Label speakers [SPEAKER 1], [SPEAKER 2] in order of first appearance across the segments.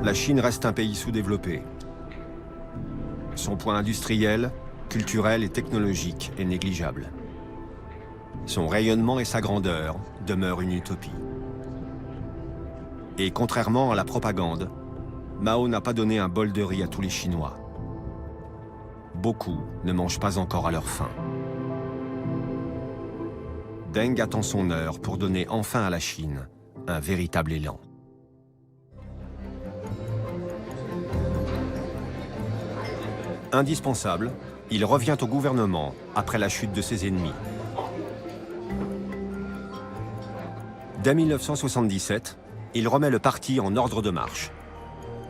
[SPEAKER 1] la Chine reste un pays sous-développé. Son poids industriel, culturel et technologique est négligeable. Son rayonnement et sa grandeur demeurent une utopie. Et contrairement à la propagande, Mao n'a pas donné un bol de riz à tous les Chinois. Beaucoup ne mangent pas encore à leur faim. Deng attend son heure pour donner enfin à la Chine un véritable élan. Indispensable, il revient au gouvernement après la chute de ses ennemis. Dès 1977, il remet le parti en ordre de marche.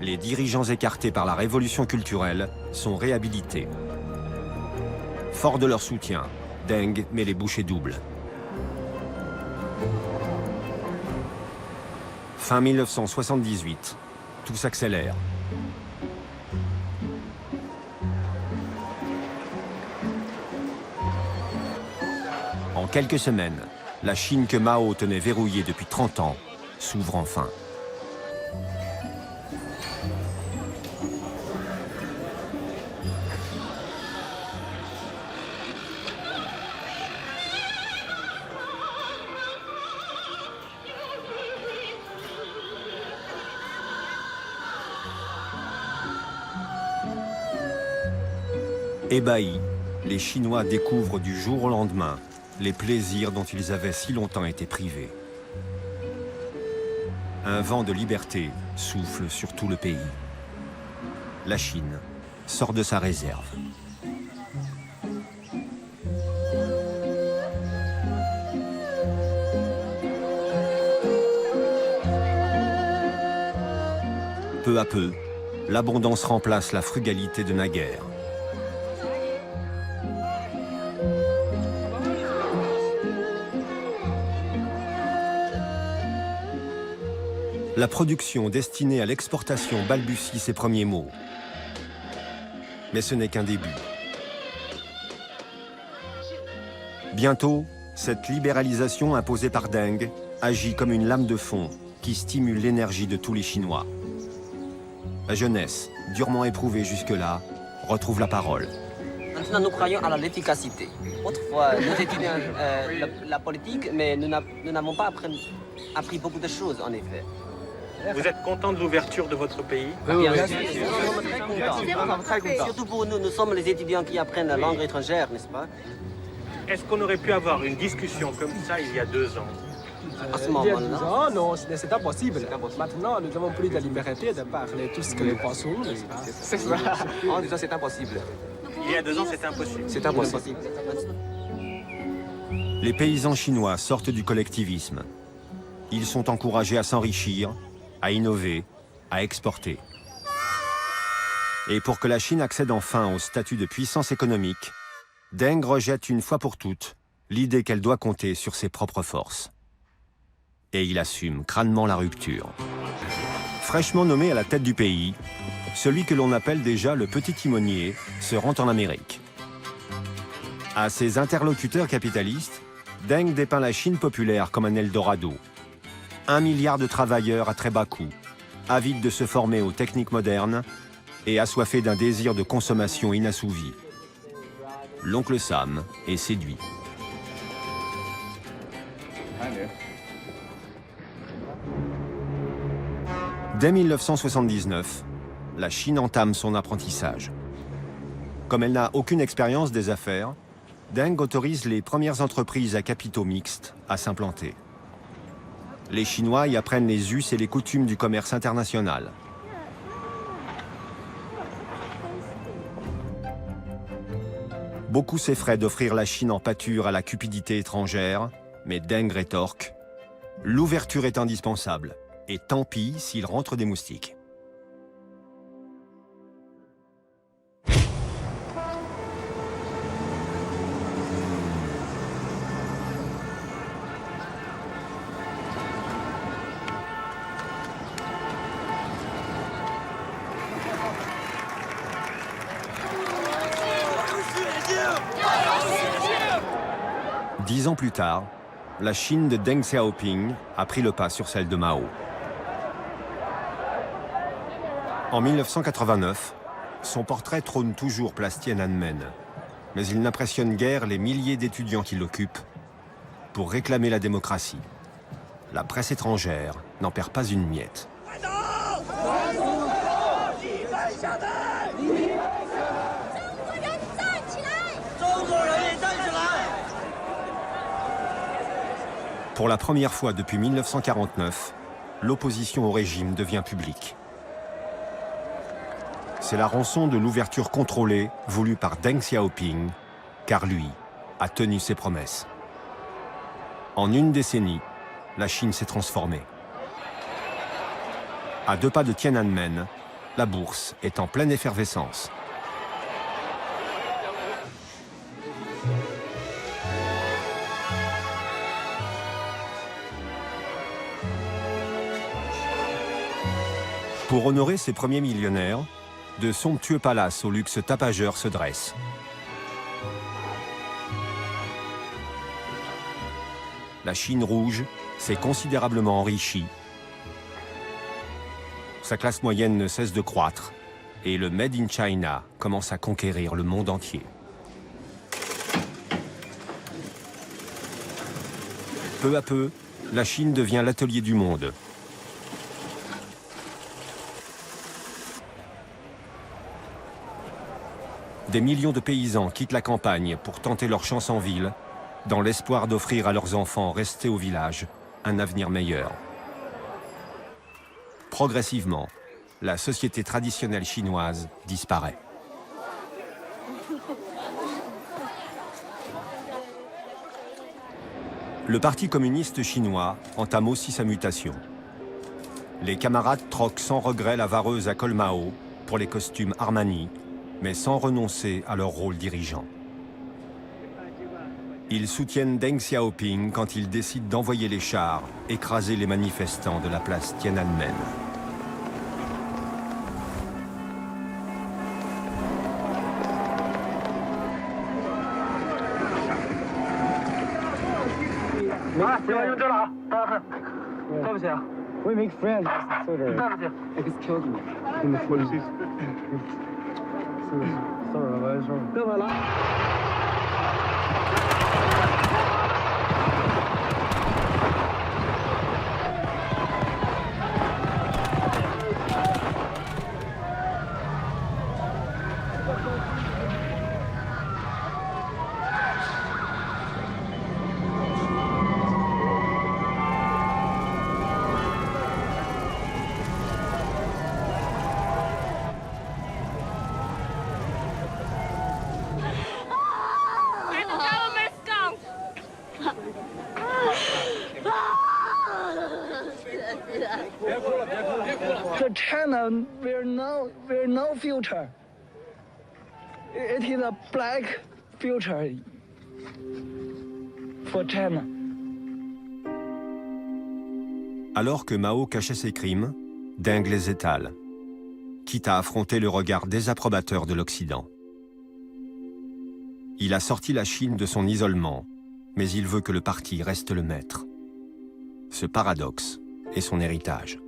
[SPEAKER 1] Les dirigeants écartés par la révolution culturelle sont réhabilités. Fort de leur soutien, Deng met les bouchées doubles. Fin 1978, tout s'accélère. En quelques semaines, la Chine que Mao tenait verrouillée depuis 30 ans s'ouvre enfin. Ébahis, les Chinois découvrent du jour au lendemain les plaisirs dont ils avaient si longtemps été privés. Un vent de liberté souffle sur tout le pays. La Chine sort de sa réserve. Peu à peu, l'abondance remplace la frugalité de naguère. La production destinée à l'exportation balbutie ses premiers mots. Mais ce n'est qu'un début. Bientôt, cette libéralisation imposée par Deng agit comme une lame de fond qui stimule l'énergie de tous les Chinois. La jeunesse, durement éprouvée jusque-là, retrouve la parole.
[SPEAKER 2] Maintenant, nous croyons à l'efficacité. Autrefois, nous étudions la politique, mais nous n'avons pas appris beaucoup de choses, en effet.
[SPEAKER 3] Vous êtes content de l'ouverture de votre pays?
[SPEAKER 2] Oui, bien sûr. Nous sommes très contents. Surtout pour nous, nous sommes les étudiants qui apprennent la langue étrangère, n'est-ce pas?
[SPEAKER 3] Est-ce qu'on aurait pu avoir une discussion comme ça il y a 2 ans?
[SPEAKER 2] À ce moment-là,
[SPEAKER 4] non, c'est impossible. Maintenant, nous avons plus de liberté de parler tout ce que nous pensons, n'est-ce pas?
[SPEAKER 2] c'est ça. En disant c'est impossible.
[SPEAKER 3] Il y a 2 ans, c'était impossible.
[SPEAKER 2] C'est impossible.
[SPEAKER 1] Les paysans chinois sortent du collectivisme. Ils sont encouragés à s'enrichir, à innover, à exporter. Et pour que la Chine accède enfin au statut de puissance économique, Deng rejette une fois pour toutes l'idée qu'elle doit compter sur ses propres forces. Et il assume crânement la rupture. Fraîchement nommé à la tête du pays, celui que l'on appelle déjà le petit timonier se rend en Amérique. À ses interlocuteurs capitalistes, Deng dépeint la Chine populaire comme un Eldorado. 1 milliard de travailleurs à très bas coût, avides de se former aux techniques modernes et assoiffés d'un désir de consommation inassouvi. L'oncle Sam est séduit. Dès 1979, la Chine entame son apprentissage. Comme elle n'a aucune expérience des affaires, Deng autorise les premières entreprises à capitaux mixtes à s'implanter. Les Chinois y apprennent les us et les coutumes du commerce international. Beaucoup s'effraient d'offrir la Chine en pâture à la cupidité étrangère, mais Deng rétorque « L'ouverture est indispensable, et tant pis s'il rentre des moustiques ». Dix ans plus tard, la Chine de Deng Xiaoping a pris le pas sur celle de Mao. En 1989, son portrait trône toujours place Tiananmen, mais il n'impressionne guère les milliers d'étudiants qui l'occupent pour réclamer la démocratie. La presse étrangère n'en perd pas une miette. Pour la première fois depuis 1949, l'opposition au régime devient publique. C'est la rançon de l'ouverture contrôlée voulue par Deng Xiaoping, car lui a tenu ses promesses. En une décennie, la Chine s'est transformée. À 2 pas de Tiananmen, la bourse est en pleine effervescence. Pour honorer ses premiers millionnaires, de somptueux palaces au luxe tapageur se dressent. La Chine rouge s'est considérablement enrichie. Sa classe moyenne ne cesse de croître et le Made in China commence à conquérir le monde entier. Peu à peu, la Chine devient l'atelier du monde. Des millions de paysans quittent la campagne pour tenter leur chance en ville, dans l'espoir d'offrir à leurs enfants restés au village un avenir meilleur. Progressivement, la société traditionnelle chinoise disparaît. Le Parti communiste chinois entame aussi sa mutation. Les camarades troquent sans regret la vareuse à col Mao pour les costumes Armani, mais sans renoncer à leur rôle dirigeant. Ils soutiennent Deng Xiaoping quand il décide d'envoyer les chars écraser les manifestants de la place Tiananmen.
[SPEAKER 5] We make friends. Excuse me.
[SPEAKER 6] The China will no future. It is a black future for China.
[SPEAKER 1] Alors que Mao cachait ses crimes, Deng les étale, quitte à affronter le regard désapprobateur de l'Occident. Il a sorti la Chine de son isolement, mais il veut que le parti reste le maître. Ce paradoxe est son héritage.